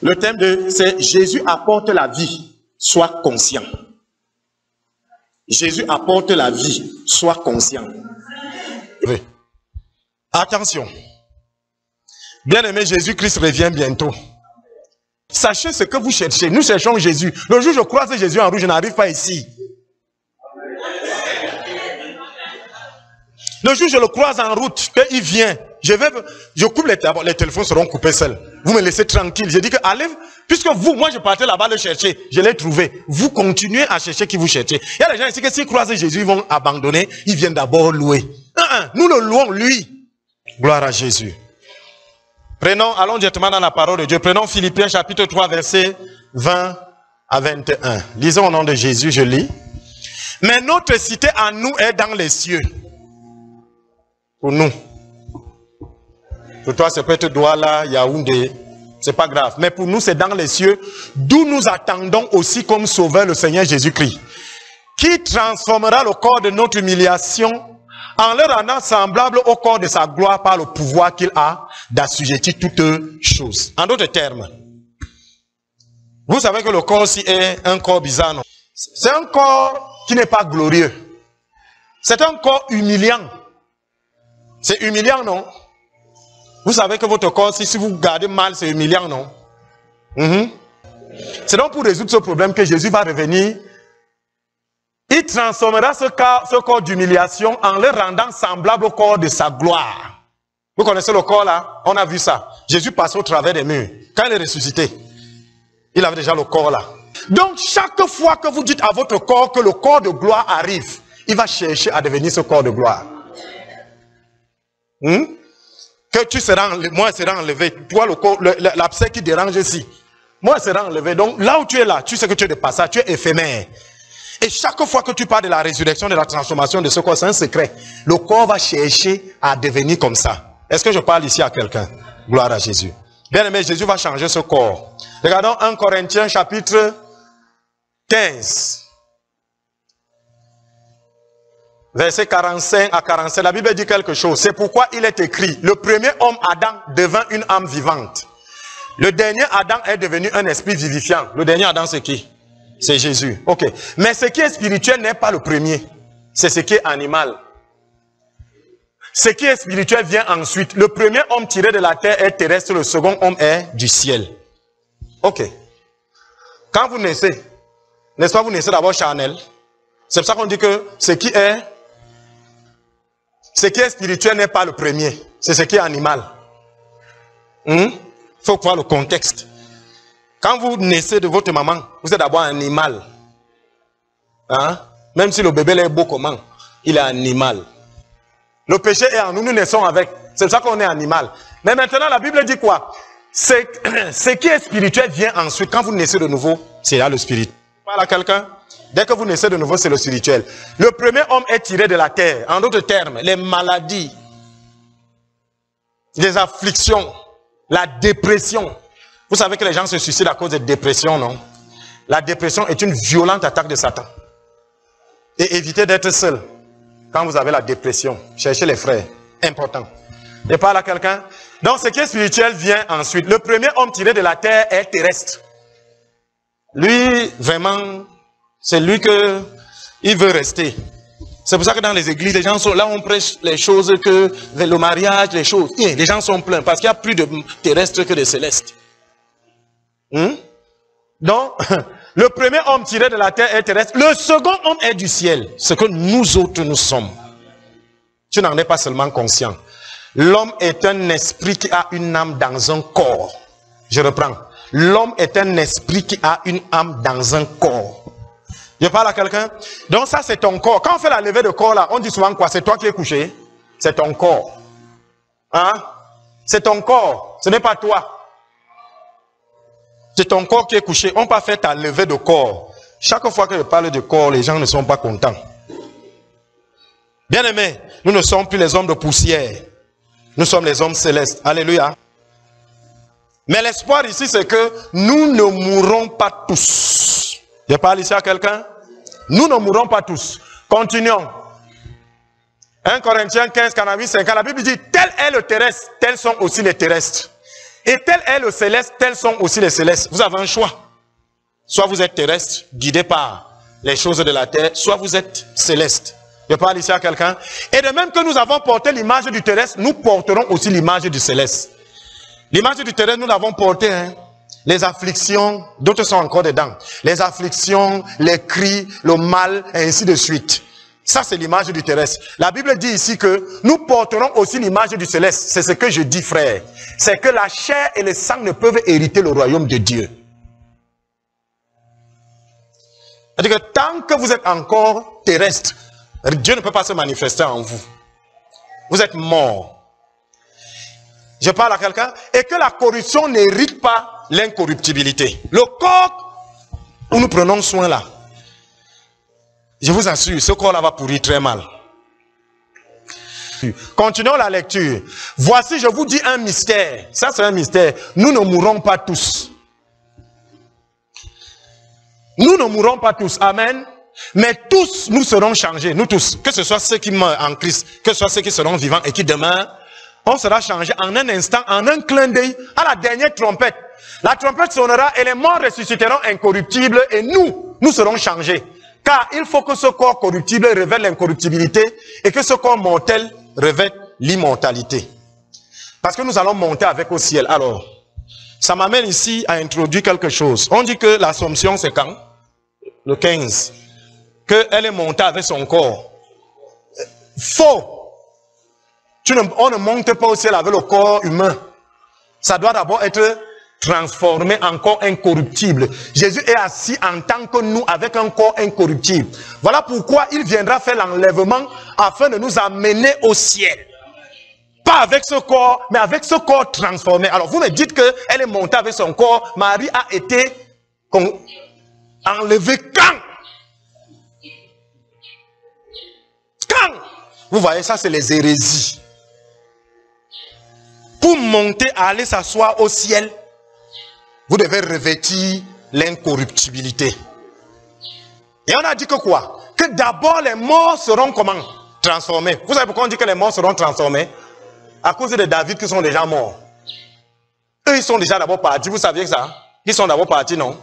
Le thème c'est Jésus apporte la vie, sois conscient. Jésus apporte la vie, sois conscient. Oui. Attention. Bien-aimé, Jésus-Christ revient bientôt. Sachez ce que vous cherchez. Nous cherchons Jésus. Le jour où je croise Jésus en rouge, je n'arrive pas ici. Le jour où je le croise en route, qu'il vient, je coupe les téléphones seront coupés seuls. Vous me laissez tranquille. J'ai dit que allez, puisque vous, moi je partais là-bas le chercher, je l'ai trouvé. Vous continuez à chercher qui vous cherchez. Il y a des gens ici que s'ils croisent Jésus, ils vont abandonner, ils viennent d'abord louer. Nous le louons lui. Gloire à Jésus. Allons directement dans la parole de Dieu. Prenons Philippiens chapitre 3, versets 20 à 21. Lisons au nom de Jésus, je lis. Mais notre cité à nous est dans les cieux. Pour nous. Pour toi, c'est peut-être Douala, Yaoundé. C'est pas grave. Mais pour nous, c'est dans les cieux, d'où nous attendons aussi comme sauveur le Seigneur Jésus-Christ, qui transformera le corps de notre humiliation en le rendant semblable au corps de sa gloire par le pouvoir qu'il a d'assujettir toutes choses. En d'autres termes, vous savez que le corps-ci est un corps bizarre, non? C'est un corps qui n'est pas glorieux. C'est un corps humiliant. C'est humiliant, non? Vous savez que votre corps, si vous gardez mal, c'est humiliant, non? C'est donc pour résoudre ce problème que Jésus va revenir. Il transformera ce corps d'humiliation en le rendant semblable au corps de sa gloire. Vous connaissez le corps là? On a vu ça. Jésus passe au travers des murs. Quand il est ressuscité, il avait déjà le corps là. Donc chaque fois que vous dites à votre corps que le corps de gloire arrive, il va chercher à devenir ce corps de gloire. Que tu seras enlevé, moi je serai enlevé. Toi le corps, l'abcès qui dérange ici, moi je serai enlevé. Donc là où tu es là, tu sais que tu es de passage, tu es éphémère. Et chaque fois que tu parles de la résurrection, de la transformation de ce corps, c'est un secret. Le corps va chercher à devenir comme ça. Est-ce que je parle ici à quelqu'un? Gloire à Jésus. Bien aimé, Jésus va changer ce corps. Regardons 1 Corinthiens chapitre 15. Verset 45 à 47. La Bible dit quelque chose. C'est pourquoi il est écrit, le premier homme Adam devint une âme vivante. Le dernier Adam est devenu un esprit vivifiant. Le dernier Adam c'est qui? C'est Jésus. Ok. Mais ce qui est spirituel n'est pas le premier. C'est ce qui est animal. Ce qui est spirituel vient ensuite. Le premier homme tiré de la terre est terrestre. Le second homme est du ciel. Ok. Quand vous naissez, n'est-ce pas, vous naissez d'abord charnel. C'est pour ça qu'on dit que ce qui est spirituel n'est pas le premier. C'est ce qui est animal. Il faut voir le contexte. Quand vous naissez de votre maman, vous êtes d'abord un animal. Même si le bébé est beau comment, il est animal. Le péché est en nous, nous naissons avec. C'est pour ça qu'on est animal. Mais maintenant, la Bible dit quoi? Ce qui est spirituel vient ensuite. Quand vous naissez de nouveau, c'est là le spirit. Parle à quelqu'un. Dès que vous naissez de nouveau, c'est le spirituel. Le premier homme est tiré de la terre. En d'autres termes, les maladies, les afflictions, la dépression. Vous savez que les gens se suicident à cause de dépression, non? La dépression est une violente attaque de Satan. Et évitez d'être seul quand vous avez la dépression. Cherchez les frères. Important. Et parle à quelqu'un. Donc, ce qui est spirituel vient ensuite. Le premier homme tiré de la terre est terrestre. Lui, vraiment, c'est lui que il veut rester. C'est pour ça que dans les églises, les gens sont là, on prêche les choses que le mariage, les choses. Les gens sont pleins parce qu'il y a plus de terrestres que de célestes. Donc, le premier homme tiré de la terre est terrestre. Le second homme est du ciel. Ce que nous autres nous sommes. Tu n'en es pas seulement conscient. L'homme est un esprit qui a une âme dans un corps. Je reprends. L'homme est un esprit qui a une âme dans un corps. Je parle à quelqu'un. Donc ça c'est ton corps. Quand on fait la levée de corps là, on dit souvent quoi? C'est toi qui es couché. C'est ton corps. C'est ton corps. Ce n'est pas toi. C'est ton corps qui est couché. On peut faire ta levée de corps. Chaque fois que je parle de corps, les gens ne sont pas contents. Bien aimés, nous ne sommes plus les hommes de poussière. Nous sommes les hommes célestes. Alléluia. Mais l'espoir ici, c'est que nous ne mourrons pas tous. Je parle ici à quelqu'un. Nous ne mourrons pas tous. Continuons. 1 Corinthiens 15, 48, 50. La Bible dit, tel est le terrestre, tels sont aussi les terrestres. Et tel est le céleste, tels sont aussi les célestes. Vous avez un choix. Soit vous êtes terrestre, guidé par les choses de la terre, soit vous êtes céleste. Je parle ici à quelqu'un. Et de même que nous avons porté l'image du terrestre, nous porterons aussi l'image du céleste. L'image du terrestre, nous l'avons portée. Hein? Les afflictions, d'autres sont encore dedans. Les afflictions, les cris, le mal, et ainsi de suite. Ça, c'est l'image du terrestre. La Bible dit ici que nous porterons aussi l'image du céleste. C'est ce que je dis, frère. C'est que la chair et le sang ne peuvent hériter le royaume de Dieu. C'est-à-dire que tant que vous êtes encore terrestre, Dieu ne peut pas se manifester en vous. Vous êtes mort. Je parle à quelqu'un. Et que la corruption n'hérite pas l'incorruptibilité. Le corps où nous prenons soin là, je vous assure, ce corps-là va pourrir très mal. Continuons la lecture. Voici, je vous dis un mystère. Ça, c'est un mystère. Nous ne mourrons pas tous. Nous ne mourrons pas tous. Amen. Mais tous, nous serons changés. Nous tous. Que ce soit ceux qui meurent en Christ, que ce soit ceux qui seront vivants et qui demeurent, on sera changés en un instant, en un clin d'œil, à la dernière trompette. La trompette sonnera et les morts ressusciteront incorruptibles et nous serons changés. Car il faut que ce corps corruptible révèle l'incorruptibilité et que ce corps mortel révèle l'immortalité. Parce que nous allons monter avec au ciel. Alors, ça m'amène ici à introduire quelque chose. On dit que l'Assomption, c'est quand? Le 15. Qu'elle est montée avec son corps. Faux. On ne monte pas au ciel avec le corps humain. Ça doit d'abord être transformé en corps incorruptible. Jésus est assis en tant que nous avec un corps incorruptible. Voilà pourquoi il viendra faire l'enlèvement afin de nous amener au ciel. Pas avec ce corps, mais avec ce corps transformé. Alors vous me dites qu'elle est montée avec son corps. Marie a été enlevée quand? Quand? Vous voyez, ça c'est les hérésies. Pour monter, aller s'asseoir au ciel, vous devez revêtir l'incorruptibilité. Et on a dit que quoi? Que d'abord les morts seront comment? Transformés. Vous savez pourquoi on dit que les morts seront transformés? À cause de David qui sont déjà morts. Eux, ils sont déjà d'abord partis. Vous saviez que ça? Ils sont d'abord partis, non?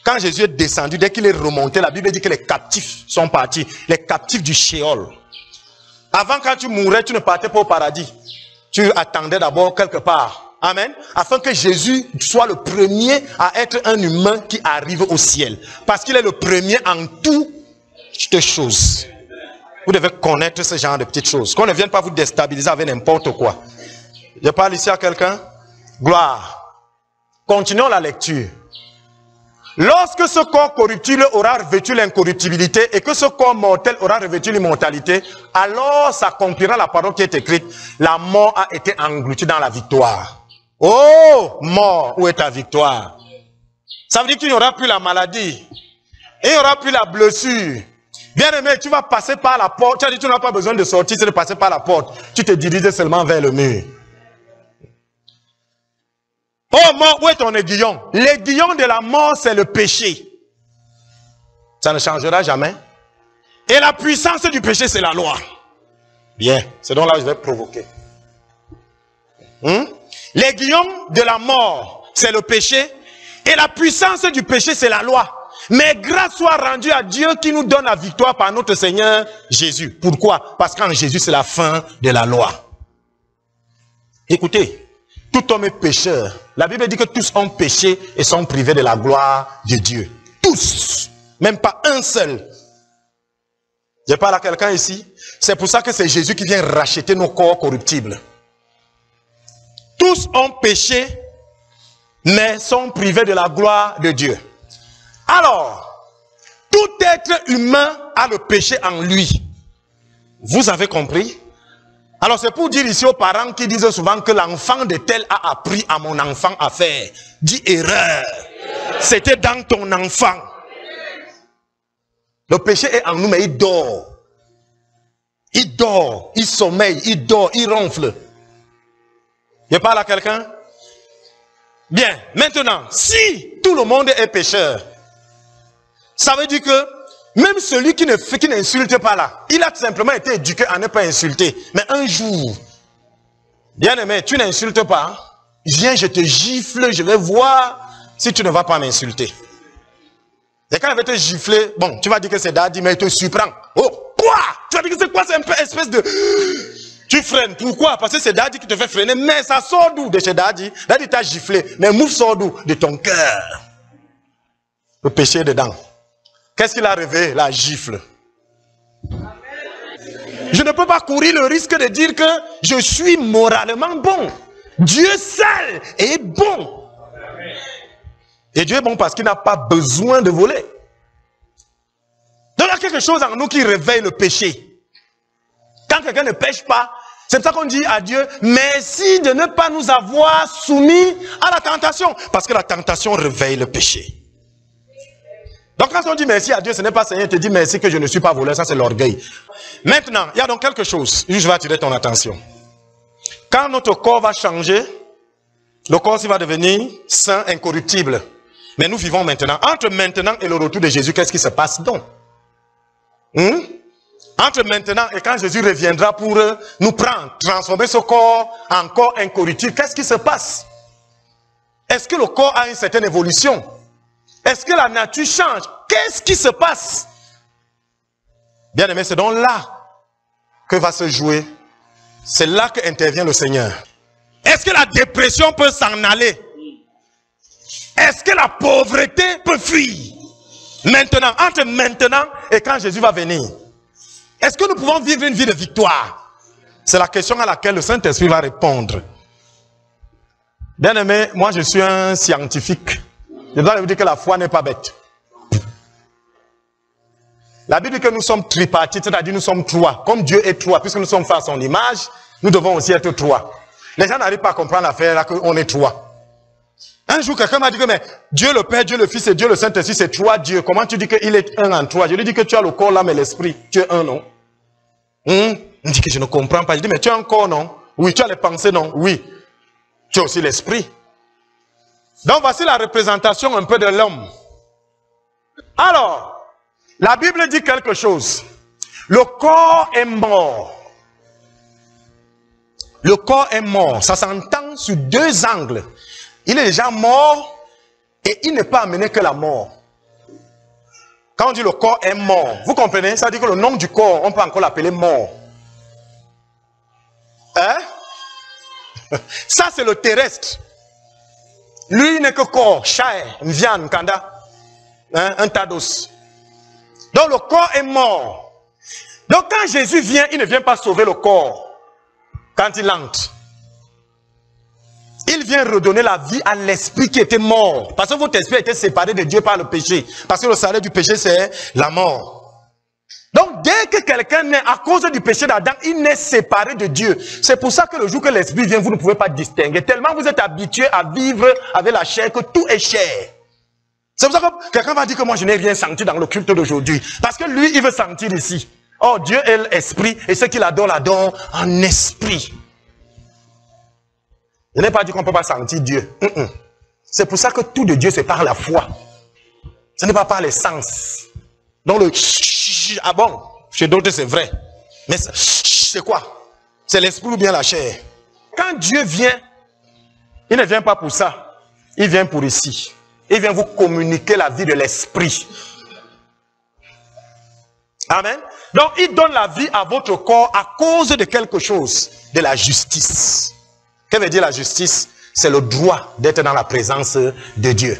Quand Jésus est descendu, dès qu'il est remonté, la Bible dit que les captifs sont partis. Les captifs du Sheol. Avant, quand tu mourais, tu ne partais pas au paradis. Tu attendais d'abord quelque part. Amen. Afin que Jésus soit le premier à être un humain qui arrive au ciel. Parce qu'il est le premier en toutes choses. Vous devez connaître ce genre de petites choses. Qu'on ne vienne pas vous déstabiliser avec n'importe quoi. Je parle ici à quelqu'un. Gloire. Continuons la lecture. Lorsque ce corps corruptible aura revêtu l'incorruptibilité et que ce corps mortel aura revêtu l'immortalité, alors s'accomplira la parole qui est écrite. La mort a été engloutie dans la victoire. Oh, mort, où est ta victoire? Ça veut dire qu'il n'y aura plus la maladie. Et il n'y aura plus la blessure. Bien aimé, tu vas passer par la porte. Tu as dit tu n'as pas besoin de sortir, c'est de passer par la porte. Tu te diriges seulement vers le mur. Oh mort, où est ton aiguillon? L'aiguillon de la mort, c'est le péché. Ça ne changera jamais. Et la puissance du péché, c'est la loi. Bien, c'est donc là que je vais provoquer. L'aiguillon de la mort, c'est le péché. Et la puissance du péché, c'est la loi. Mais grâce soit rendue à Dieu qui nous donne la victoire par notre Seigneur Jésus. Pourquoi? Parce qu'en Jésus, c'est la fin de la loi. Écoutez, tout homme est pécheur. La Bible dit que tous ont péché et sont privés de la gloire de Dieu. Tous. Même pas un seul. Je parle à quelqu'un ici. C'est pour ça que c'est Jésus qui vient racheter nos corps corruptibles. Tous ont péché, mais sont privés de la gloire de Dieu. Alors, tout être humain a le péché en lui. Vous avez compris? Alors c'est pour dire ici aux parents qui disent souvent que l'enfant de tel a appris à mon enfant à faire. Dis erreur. C'était dans ton enfant. Le péché est en nous, mais il dort. Il dort, il sommeille, il dort, il ronfle. Je parle à quelqu'un? Bien, maintenant, si tout le monde est pécheur, ça veut dire que même celui qui n'insulte pas là, il a tout simplement été éduqué à ne pas insulter. Mais un jour, bien aimé, tu n'insultes pas. viens, je te gifle, je vais voir si tu ne vas pas m'insulter. Et quand il va te gifler, bon, tu vas dire que c'est Daddy, mais il te surprend. Oh, quoi? Tu vas dire que c'est quoi? C'est un peu espèce de... Tu freines. Pourquoi? Parce que c'est Daddy qui te fait freiner. Mais ça sort d'où de chez Daddy? Daddy t'a giflé. Mais Mouf sort d'où? De ton cœur. Le péché est dedans. Qu'est-ce qu'il a réveillé? La gifle. Je ne peux pas courir le risque de dire que je suis moralement bon. Dieu seul est bon. Et Dieu est bon parce qu'il n'a pas besoin de voler. Donc il y a quelque chose en nous qui réveille le péché. Quand quelqu'un ne pêche pas, c'est pour ça qu'on dit à Dieu, merci de ne pas nous avoir soumis à la tentation. Parce que la tentation réveille le péché. Donc quand on dit merci à Dieu, ce n'est pas Seigneur, il te dit merci que je ne suis pas voleur, ça c'est l'orgueil. Maintenant, il y a donc quelque chose, je vais attirer ton attention. Quand notre corps va changer, le corps va devenir sain, incorruptible. Mais nous vivons maintenant. Entre maintenant et le retour de Jésus, qu'est-ce qui se passe donc? Entre maintenant et quand Jésus reviendra pour nous prendre, transformer ce corps en corps incorruptible, qu'est-ce qui se passe? Est-ce que le corps a une certaine évolution? Est-ce que la nature change? Qu'est-ce qui se passe? Bien aimé, c'est donc là que va se jouer. C'est là qu'intervient le Seigneur. Est-ce que la dépression peut s'en aller? Est-ce que la pauvreté peut fuir? Maintenant, entre maintenant et quand Jésus va venir, est-ce que nous pouvons vivre une vie de victoire? C'est la question à laquelle le Saint-Esprit va répondre. Bien aimé, moi je suis un scientifique. Je dois vous dire que la foi n'est pas bête. La Bible dit que nous sommes tripartites, c'est-à-dire nous sommes trois. Comme Dieu est trois, puisque nous sommes fait à son image, nous devons aussi être trois. Les gens n'arrivent pas à comprendre l'affaire là qu'on est trois. Un jour, quelqu'un m'a dit que mais Dieu le Père, Dieu le Fils et Dieu le Saint-Esprit, c'est trois dieux. Comment tu dis qu'il est un en trois? Je lui dis que tu as le corps, l'âme et l'esprit. Tu es un, non? Il dit que je ne comprends pas. Je dis, mais tu as un corps, non? Oui. Tu as les pensées, non? Oui. Tu as aussi l'esprit. Donc voici la représentation un peu de l'homme. Alors, la Bible dit quelque chose. Le corps est mort. Le corps est mort. Ça s'entend sur deux angles. Il est déjà mort et il n'est pas amené que la mort. Quand on dit le corps est mort, vous comprenez? Ça veut dire que le nom du corps, on peut encore l'appeler mort. Hein? Ça c'est le terrestre. Lui il n'est que corps, chair, viande, kanda, hein? Un tas d'os. Donc le corps est mort. Donc quand Jésus vient, il ne vient pas sauver le corps quand il entre. Il vient redonner la vie à l'esprit qui était mort. Parce que votre esprit était séparé de Dieu par le péché. Parce que le salaire du péché, c'est la mort. Donc, dès que quelqu'un naît à cause du péché d'Adam, il naît séparé de Dieu. C'est pour ça que le jour que l'esprit vient, vous ne pouvez pas distinguer. Tellement vous êtes habitué à vivre avec la chair que tout est chair. C'est pour ça que quelqu'un va dire que moi, je n'ai rien senti dans le culte d'aujourd'hui. Parce que lui, il veut sentir ici. Oh, Dieu est l'esprit et ceux qui l'adorent en esprit. Je n'ai pas dit qu'on ne peut pas sentir Dieu. C'est pour ça que tout de Dieu, c'est par la foi. Ce n'est pas par les sens. Donc le ah bon, chez d'autres c'est vrai. Mais c'est quoi? C'est l'esprit ou bien la chair? Quand Dieu vient, il ne vient pas pour ça. Il vient pour ici. Il vient vous communiquer la vie de l'esprit. Amen. Donc il donne la vie à votre corps à cause de quelque chose. De la justice. Que veut dire la justice? C'est le droit d'être dans la présence de Dieu.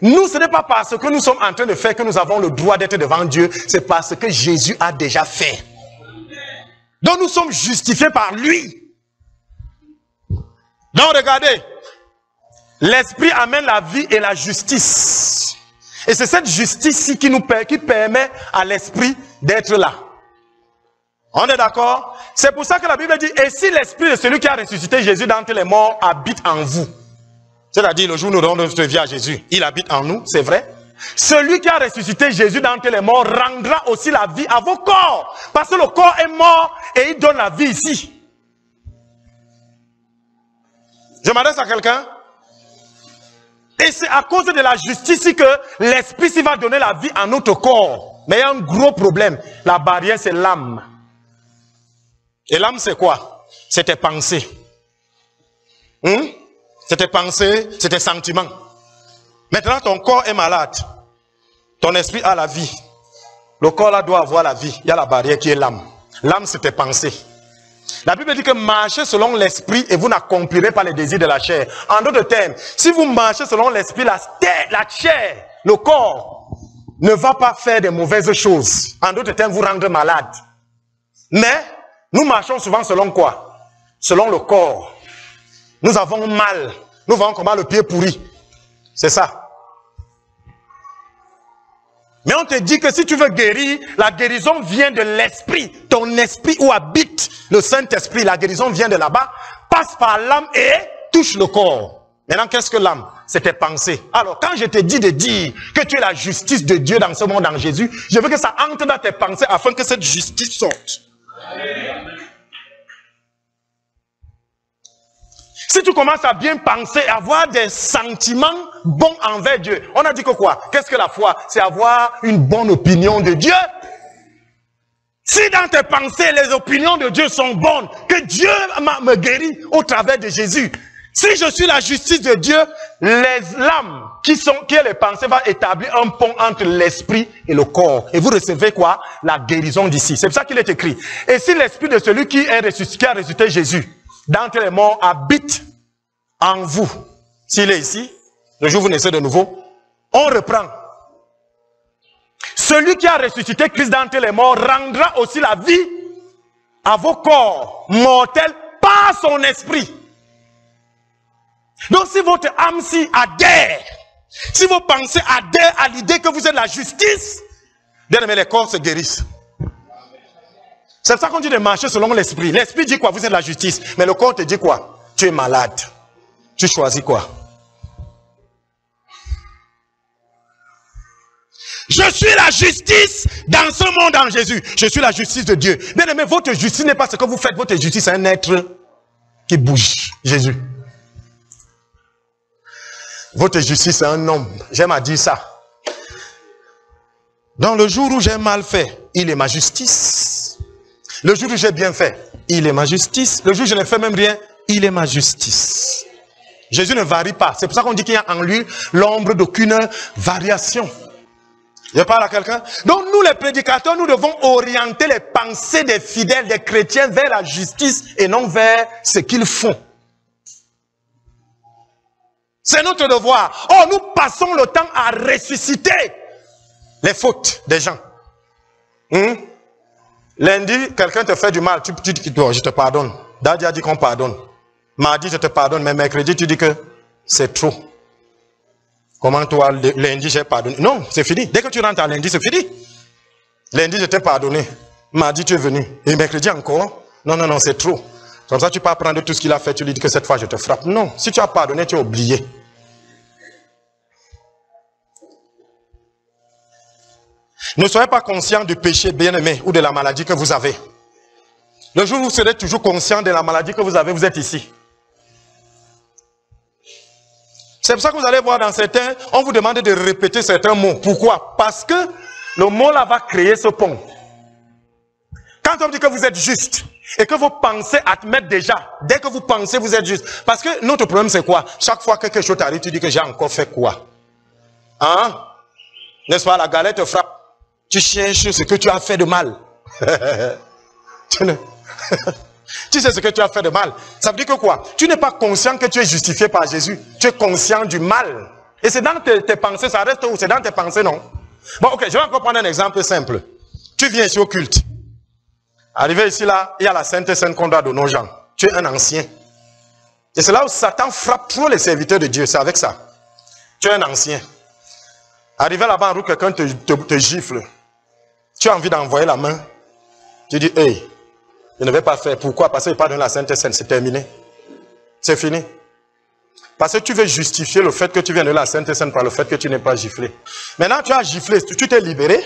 Nous, ce n'est pas parce que nous sommes en train de faire que nous avons le droit d'être devant Dieu. C'est parce que Jésus a déjà fait. Donc nous sommes justifiés par lui. Donc regardez. L'esprit amène la vie et la justice. Et c'est cette justice-ci qui permet à l'esprit d'être là. On est d'accord? C'est pour ça que la Bible dit, et si l'esprit de celui qui a ressuscité Jésus d'entre les morts habite en vous. C'est-à-dire le jour où nous donnons notre vie à Jésus, il habite en nous, c'est vrai. Celui qui a ressuscité Jésus d'entre les morts rendra aussi la vie à vos corps. Parce que le corps est mort et il donne la vie ici. Je m'adresse à quelqu'un? Et c'est à cause de la justice que l'esprit va donner la vie à notre corps. Mais il y a un gros problème. La barrière, c'est l'âme. Et l'âme, c'est quoi? C'est tes pensées. c'est tes pensées, c'est tes sentiments. Maintenant, ton corps est malade. Ton esprit a la vie. Le corps là doit avoir la vie. Il y a la barrière qui est l'âme. L'âme, c'est tes pensées. La Bible dit que marchez selon l'esprit et vous n'accomplirez pas les désirs de la chair. En d'autres termes, si vous marchez selon l'esprit, la chair, le corps, ne va pas faire de mauvaises choses. En d'autres termes, vous rendre malade. Mais, nous marchons souvent selon quoi? Selon le corps. Nous avons mal. Nous voyons comment le pied pourrit. C'est ça. Mais on te dit que si tu veux guérir, la guérison vient de l'esprit. Ton esprit où habite le Saint-Esprit, la guérison vient de là-bas, passe par l'âme et touche le corps. Maintenant, qu'est-ce que l'âme? C'est tes pensées. Alors, quand je te dis de dire que tu es la justice de Dieu dans ce monde en Jésus, je veux que ça entre dans tes pensées afin que cette justice sorte. Si tu commences à bien penser, avoir des sentiments bons envers Dieu, on a dit que quoi? Qu'est-ce que la foi? C'est avoir une bonne opinion de Dieu. Si dans tes pensées, les opinions de Dieu sont bonnes, que Dieu me guérit au travers de Jésus. Si je suis la justice de Dieu, l'âme qui est les pensées va établir un pont entre l'esprit et le corps. Et vous recevez quoi? La guérison d'ici. C'est pour ça qu'il est écrit. Et si l'esprit de celui qui a ressuscité Jésus d'entre les morts habite en vous, s'il est ici, le jour où vous naissez de nouveau, on reprend. Celui qui a ressuscité Christ d'entre les morts rendra aussi la vie à vos corps mortels par son esprit. Donc si votre âme adhère, si vos pensées adhèrent à l'idée que vous êtes la justice, bien aimé, les corps se guérissent. C'est pour ça qu'on dit de marcher selon l'esprit. L'esprit dit quoi? Vous êtes la justice. Mais le corps te dit quoi? Tu es malade. Tu choisis quoi? Je suis la justice dans ce monde en Jésus. Je suis la justice de Dieu. Bien aimé, votre justice n'est pas ce que vous faites. Votre justice, c'est un être qui bouge. Jésus. Votre justice, c'est un homme. J'aime à dire ça. Dans le jour où j'ai mal fait, il est ma justice. Le jour où j'ai bien fait, il est ma justice. Le jour où je n'ai fait même rien, il est ma justice. Jésus ne varie pas. C'est pour ça qu'on dit qu'il y a en lui l'ombre d'aucune variation. Je parle à quelqu'un. Donc nous les prédicateurs, nous devons orienter les pensées des fidèles, des chrétiens vers la justice et non vers ce qu'ils font. C'est notre devoir. Oh, nous passons le temps à ressusciter les fautes des gens. Lundi, quelqu'un te fait du mal, tu dis que je te pardonne. Daddy a dit qu'on pardonne. Mardi, je te pardonne, mais mercredi, tu dis que c'est trop. Comment toi, lundi, j'ai pardonné? Non, c'est fini. Dès que tu rentres à lundi, c'est fini. Lundi, je t'ai pardonné. Mardi, tu es venu. Et mercredi encore? Non, non, non, c'est trop. Comme ça, tu peux apprendre tout ce qu'il a fait, tu lui dis que cette fois, je te frappe. Non, si tu as pardonné, tu as oublié. Ne soyez pas conscient du péché, bien-aimé, ou de la maladie que vous avez. Le jour où vous serez toujours conscient de la maladie que vous avez, vous êtes ici. C'est pour ça que vous allez voir dans certains, on vous demande de répéter certains mots. Pourquoi? Parce que le mot là va créer ce pont. Quand on dit que vous êtes juste, et que vos pensées admettent déjà, dès que vous pensez, vous êtes juste. Parce que notre problème c'est quoi? Chaque fois que quelque chose t'arrive, tu dis que j'ai encore fait quoi? Hein? N'est-ce pas? La galette te frappe. Tu cherches ce que tu as fait de mal. Tu sais ce que tu as fait de mal. Ça veut dire que quoi? Tu n'es pas conscient que tu es justifié par Jésus. Tu es conscient du mal. Et c'est dans tes pensées, ça reste où? C'est dans tes pensées, non? Bon, ok, je vais encore prendre un exemple simple. Tu viens ici au culte. Arrivé ici, là, il y a la Sainte Seine qu'on doit donner aux gens. Tu es un ancien. Et c'est là où Satan frappe tous les serviteurs de Dieu. C'est avec ça. Tu es un ancien. Arrivé là-bas en route, quelqu'un te gifle. Tu as envie d'envoyer la main. Tu dis, hey, je ne vais pas faire. Pourquoi? Parce qu'il n'est pas dans la Sainte Seine. C'est terminé. C'est fini. Parce que tu veux justifier le fait que tu viens de la Sainte Seine par le fait que tu n'es pas giflé. Maintenant, tu as giflé. Tu t'es libéré.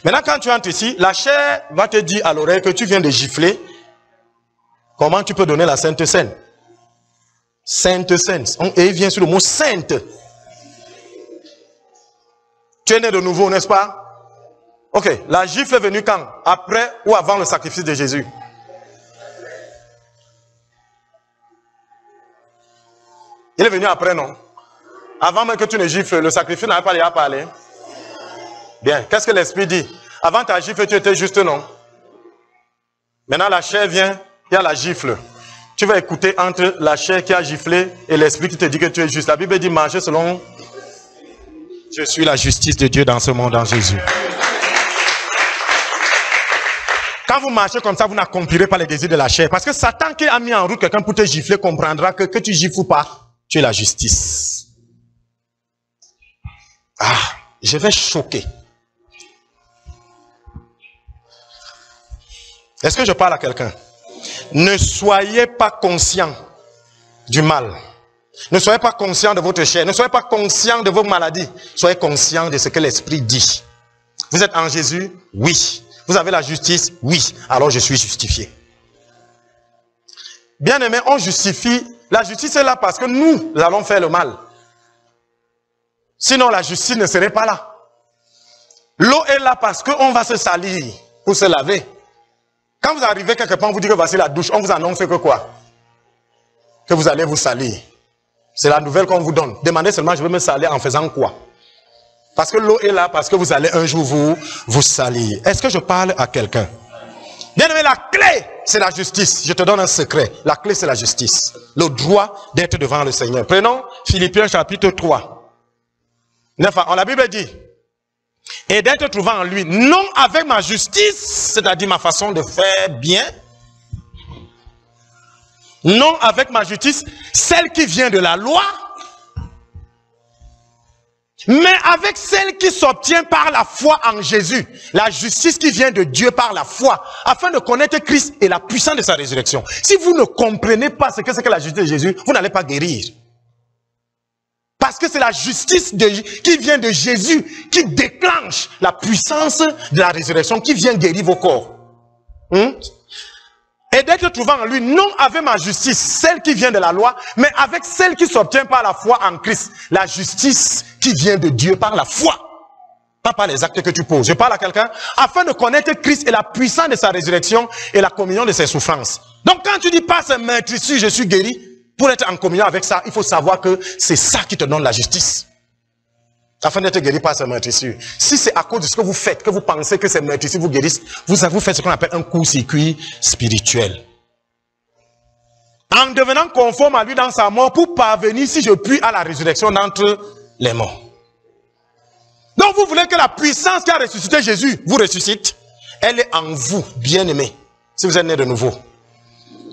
Maintenant, quand tu entres ici, la chair va te dire à l'oreille que tu viens de gifler. Comment tu peux donner la Sainte Seine? Sainte Seine. Et il vient sur le mot sainte. Tu es né de nouveau, n'est-ce pas? Ok, la gifle est venue quand? Après ou avant le sacrifice de Jésus? Il est venu après, non? Avant même que tu ne gifles, le sacrifice n'avait pas déjà parlé. Bien, qu'est-ce que l'esprit dit? Avant ta gifle, tu étais juste, non? Maintenant, la chair vient, il y a la gifle. Tu vas écouter entre la chair qui a giflé et l'esprit qui te dit que tu es juste. La Bible dit marcher selon... Je suis la justice de Dieu dans ce monde en Jésus. Quand vous marchez comme ça, vous n'accomplirez pas les désirs de la chair. Parce que Satan qui a mis en route quelqu'un pour te gifler comprendra que tu gifles ou pas, tu es la justice. Ah, je vais choquer. Est-ce que je parle à quelqu'un? Ne soyez pas conscient du mal. Ne soyez pas conscient de votre chair. Ne soyez pas conscient de vos maladies. Soyez conscient de ce que l'Esprit dit. Vous êtes en Jésus? Oui. Vous avez la justice? Oui. Alors je suis justifié. Bien aimé, on justifie. La justice est là parce que nous allons faire le mal. Sinon la justice ne serait pas là. L'eau est là parce qu'on va se salir pour se laver. Quand vous arrivez quelque part, on vous dit que voici la douche, on vous annonce que quoi? Que vous allez vous salir. C'est la nouvelle qu'on vous donne. Demandez seulement, je vais me salir en faisant quoi? Parce que l'eau est là, parce que vous allez un jour vous salir. Est-ce que je parle à quelqu'un? Bien aimé, la clé, c'est la justice. Je te donne un secret. La clé, c'est la justice. Le droit d'être devant le Seigneur. Prenons Philippiens chapitre 3. 9 ans. La Bible dit, et d'être trouvé en lui, non avec ma justice, c'est-à-dire ma façon de faire bien, non avec ma justice, celle qui vient de la loi, mais avec celle qui s'obtient par la foi en Jésus, la justice qui vient de Dieu par la foi, afin de connaître Christ et la puissance de sa résurrection. Si vous ne comprenez pas ce que c'est que la justice de Jésus, vous n'allez pas guérir. Parce que c'est la justice qui vient de Jésus qui déclenche la puissance de la résurrection, qui vient guérir vos corps. Et d'être trouvé en lui, non avec ma justice, celle qui vient de la loi, mais avec celle qui s'obtient par la foi en Christ. La justice qui vient de Dieu par la foi. Pas par les actes que tu poses. Je parle à quelqu'un, afin de connaître Christ et la puissance de sa résurrection et la communion de ses souffrances. Donc quand tu dis pas ce meurtrissure, je suis guéri, pour être en communion avec ça, il faut savoir que c'est ça qui te donne la justice. Afin d'être guéri par ce meurtrissure. Si c'est à cause de ce que vous faites, que vous pensez que ces meurtrissures vous guérissent, vous faites ce qu'on appelle un court-circuit spirituel. En devenant conforme à lui dans sa mort, pour parvenir, si je puis, à la résurrection d'entre les morts. Donc vous voulez que la puissance qui a ressuscité Jésus vous ressuscite? Elle est en vous, bien-aimés, si vous êtes né de nouveau.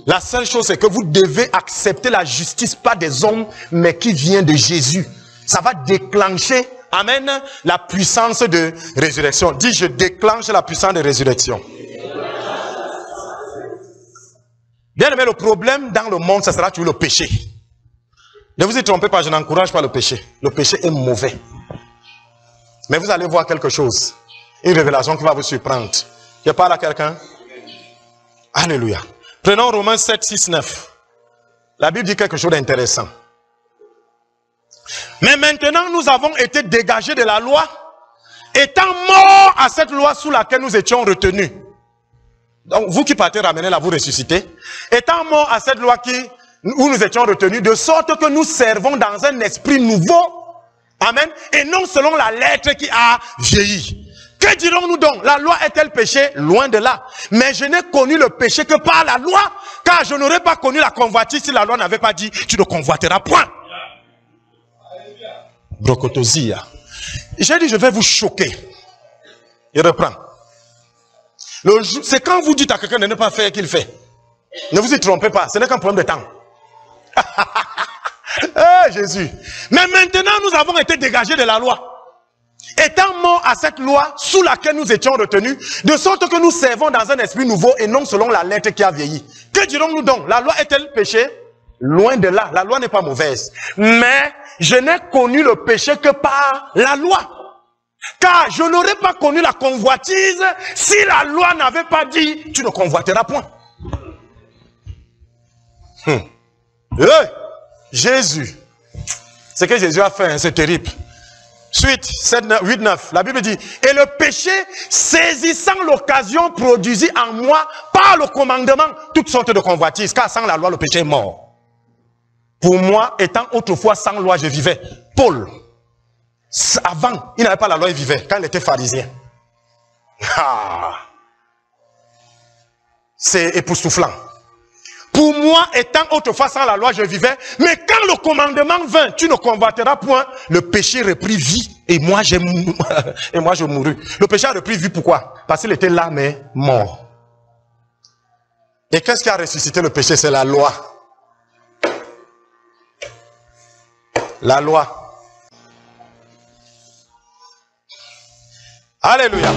La seule chose, c'est que vous devez accepter la justice, pas des hommes, mais qui vient de Jésus. Ça va déclencher, amen, la puissance de résurrection. Dis, je déclenche la puissance de résurrection. Bien aimé, le problème dans le monde, ça sera toujours le péché. Ne vous y trompez pas, je n'encourage pas le péché. Le péché est mauvais. Mais vous allez voir quelque chose. Une révélation qui va vous surprendre. Je parle à quelqu'un? Alléluia. Prenons Romains 7, 6, 9. La Bible dit quelque chose d'intéressant. Mais maintenant, nous avons été dégagés de la loi, étant morts à cette loi sous laquelle nous étions retenus. Donc, vous qui partez ramener là, vous ressuscitez. Étant morts à cette loi où nous étions retenus, de sorte que nous servons dans un esprit nouveau. Amen. Et non selon la lettre qui a vieilli. Que dirons-nous donc? La loi est-elle péché? Loin de là. Mais je n'ai connu le péché que par la loi, car je n'aurais pas connu la convoitise si la loi n'avait pas dit, tu ne convoiteras point. Brocotozia. J'ai dit, je vais vous choquer. Il reprend. C'est quand vous dites à quelqu'un de ne pas faire qu'il fait. Ne vous y trompez pas, ce n'est qu'un problème de temps. Eh, Jésus. Mais maintenant, nous avons été dégagés de la loi. Étant morts à cette loi sous laquelle nous étions retenus, de sorte que nous servons dans un esprit nouveau et non selon la lettre qui a vieilli. Que dirons-nous donc? La loi est-elle péché? Loin de là. La loi n'est pas mauvaise. Mais je n'ai connu le péché que par la loi. Car je n'aurais pas connu la convoitise si la loi n'avait pas dit, tu ne convoiteras point. Jésus. Ce que Jésus a fait, hein, c'est terrible. Suite, 8, 9, la Bible dit, et le péché, saisissant l'occasion, produisit en moi, par le commandement, toutes sortes de convoitises, car sans la loi, le péché est mort. Pour moi, étant autrefois sans loi, je vivais. Paul, avant, il n'avait pas la loi, il vivait, quand il était pharisien. Ah. C'est époustouflant. Pour moi, étant autrefois sans la loi, je vivais. Mais quand le commandement vint, tu ne convoiteras point, le péché reprit vie. Et moi, je mourus. Le péché a repris vie, pourquoi? Parce qu'il était là, mais mort. Et qu'est-ce qui a ressuscité le péché? C'est la loi. La loi. Alléluia.